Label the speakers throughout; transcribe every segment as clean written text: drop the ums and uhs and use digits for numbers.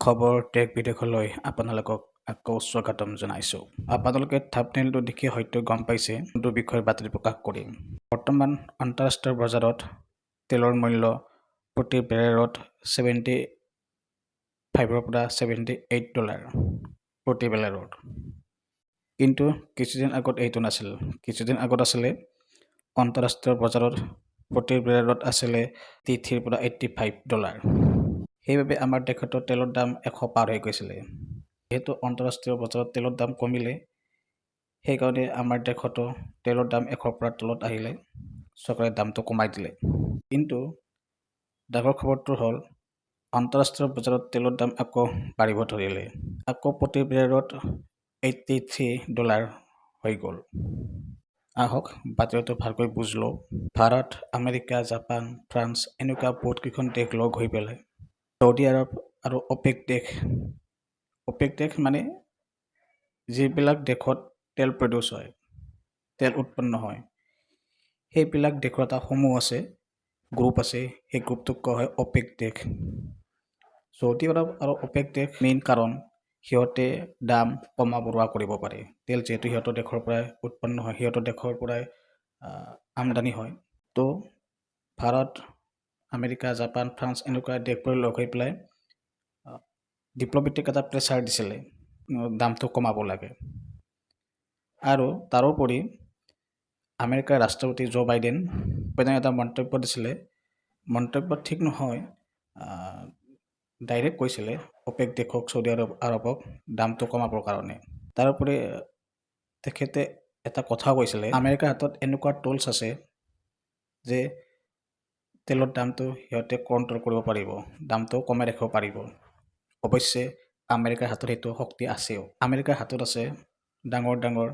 Speaker 1: খবৰ দেশ বিদেশলৈ আপোনালোকক আকৌ স্বাগতম জনাইছোঁ। আপোনালোকে থাম্বনেইলটো দেখি হয়তো গম পাইছে কোনটো বিষয়ৰ বাতৰি প্ৰকাশ কৰিম। বৰ্তমান আন্তঃৰাষ্ট্ৰীয় বজাৰত তেলৰ মূল্য প্ৰতি বেৰেলত $75 পৰা $78 প্ৰতি বেৰেলত। কিন্তু কিছুদিন আগত এইটো নাছিল। কিছুদিন আগত আছিলে আন্তঃৰাষ্ট্ৰীয় বজাৰত প্ৰতি বেৰেলত আছিলে $83 পৰা $85। সেইবাবে আমাৰ দেশতো তেলৰ দাম 100 পাৰ হৈ গৈছিলে। যিহেতু আন্তঃৰাষ্ট্ৰীয় বজাৰত তেলৰ দাম কমিলে, সেইকাৰণে আমাৰ দেশতো তেলৰ দাম 100 পৰা তলত আহিলে চৰকাৰে দামটো কমাই দিলে। কিন্তু ডাঙৰ খবৰটো হ'ল আন্তঃৰাষ্ট্ৰীয় বজাৰত তেলৰ দাম আকৌ বাঢ়িব ধৰিলে। আকৌ প্ৰতি বেৰেলত $83 হৈ গ'ল। আহক বাতৰিটো ভালকৈ বুজ লওঁ। ভাৰত, আমেৰিকা, জাপান, ফ্ৰান্স এনেকুৱা বহুত কেইখন দেশ লগ হৈ পেলাই ছৌদি আৰৱ আৰু অপেক দেশ মানে যিবিলাক দেশত তেল প্ৰডিউচ হয়, তেল উৎপন্ন হয়, সেইবিলাক দেশৰ এটা সমূহ আছে, গ্ৰুপ আছে। সেই গ্ৰুপটোক কোৱা হয় অপেক দেশ। ছৌদি আৰৱ আৰু অপেক দেশ মেইন কাৰণ সিহঁতে দাম কমা বঢ়োৱা কৰিব পাৰে। তেল যিহেতু সিহঁতৰ দেশৰ পৰাই উৎপন্ন হয়, সিহঁতৰ দেশৰ পৰাই আমদানি হয়। তো ভাৰত, আমেৰিকা, জাপান, ফ্ৰান্স এনেকুৱা দেশবোৰ লগ হৈ পেলাই ডিপ্ল'মেটিক এটা প্ৰেছাৰ দিছিলে দামটো কমাব লাগে। আৰু তাৰোপৰি আমেৰিকাৰ ৰাষ্ট্ৰপতি জো বাইডেন এটা মন্তব্য দিছিলে। মন্তব্য ঠিক নহয়, ডাইৰেক্ট কৈছিলে অপেক দেশক ছৌদি আৰৱক দামটো কমাবৰ কাৰণে। তাৰোপৰি তেখেতে এটা কথাও কৈছিলে, আমেৰিকাৰ হাতত এনেকুৱা টুলছ আছে যে তেলৰ দামটো সিহঁতে কণ্ট্ৰল কৰিব পাৰিব, দামটো কমাই ৰাখিব পাৰিব। অৱশ্যে আমেৰিকাৰ হাতত সেইটো শক্তি আছেও। আমেৰিকাৰ হাতত আছে ডাঙৰ ডাঙৰ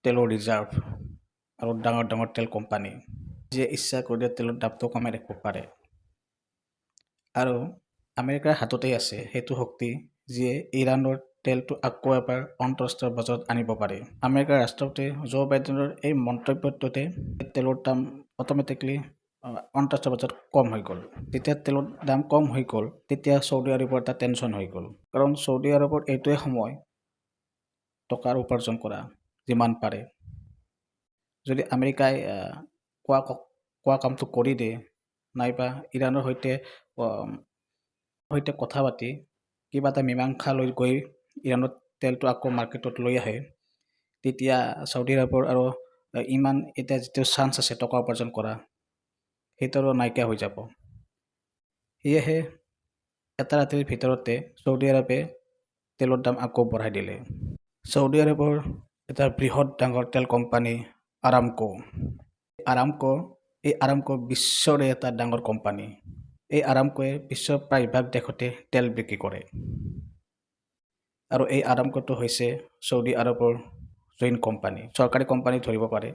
Speaker 1: তেলৰ ৰিজাৰ্ভ আৰু ডাঙৰ ডাঙৰ তেল কোম্পানী, যিয়ে ইচ্ছা কৰিলে তেলৰ দামটো কমাই ৰাখিব পাৰে। আৰু আমেৰিকাৰ হাততেই আছে সেইটো শক্তি, যিয়ে ইৰাণৰ তেলটো আকৌ এবাৰ আন্তঃৰাষ্ট্ৰীয় বজাৰত আনিব পাৰে। আমেৰিকাৰ ৰাষ্ট্ৰপতি জো বাইডেনৰ এই মন্তব্যটোতে তেলৰ দাম অট'মেটিকলি আন্তঃৰাষ্ট্ৰীয় বজাৰত কম হৈ গ'ল। যেতিয়া তেলৰ দাম কম হৈ গ'ল, তেতিয়া ছৌদি আৰৱৰ এটা টেনশ্যন হৈ গ'ল। কাৰণ ছৌদি আৰৱৰ এইটোৱে সময় টকাৰ উপাৰ্জন কৰা যিমান পাৰে। যদি আমেৰিকাই কোৱা কামটো কৰি দিয়ে, নাইবা ইৰাণৰ সৈতে কথা পাতি কিবা এটা মীমাংসা লৈ গৈ ইৰাণত তেলটো আকৌ মাৰ্কেটত লৈ আহে, তেতিয়া ছৌদি আৰৱৰ আৰু ইমান এতিয়া যিটো চান্স আছে টকা উপাৰ্জন কৰা, সেইটো আৰু নাইকিয়া হৈ যাব। সেয়েহে এটা ৰাতিৰ ভিতৰতে ছৌদি আৰৱে তেলৰ দাম আকৌ বঢ়াই দিলে। ছৌদি আৰৱৰ এটা বৃহৎ ডাঙৰ তেল কোম্পানী আৰামকো বিশ্বৰে এটা ডাঙৰ কোম্পানী। এই আৰামকোৱে বিশ্বৰ প্ৰায়ভাগ দেশতে তেল বিক্ৰী কৰে। আৰু এই আৰামকোটো হৈছে ছৌদি আৰৱৰ জইন কোম্পানী, চৰকাৰী কোম্পানী ধৰিব পাৰে।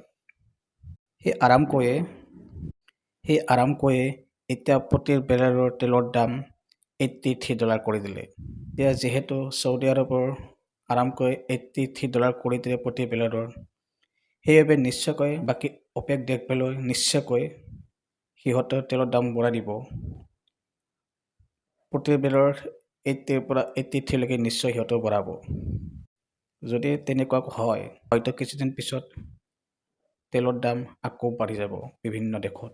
Speaker 1: সেই আৰামকোৱে এতিয়া প্ৰতি বেৰেলৰ তেলৰ দাম $83 কৰি দিলে। এতিয়া যিহেতু ছৌদি আৰৱৰ আৰামকোৱে $83 কৰি দিলে প্ৰতি বেৰেলৰ, সেইবাবে নিশ্চয়কৈ বাকী অপেক দেশবোৰলৈ নিশ্চয়কৈ সিহঁতৰ তেলৰ দাম বঢ়াই দিব। প্ৰতি বেৰেলৰ 80 পৰা 83লৈকে নিশ্চয় সিহঁতেও বঢ়াব। যদি তেনেকুৱা হয়, হয়তো কিছুদিন পিছত তেলৰ দাম আকৌ বাঢ়ি যাব বিভিন্ন দেশত।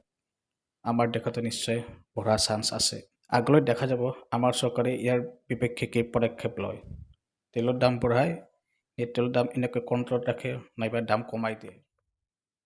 Speaker 1: আমাৰ দেশতো নিশ্চয় বঢ়াৰ চান্স আছে। আগলৈ দেখা যাব আমাৰ চৰকাৰে ইয়াৰ বিপক্ষে কি পদক্ষেপ লয়। তেলৰ দাম বঢ়ায়, এই তেলৰ দাম এনেকৈ কণ্ট্ৰলত ৰাখে, নাইবা দাম কমাই দিয়ে।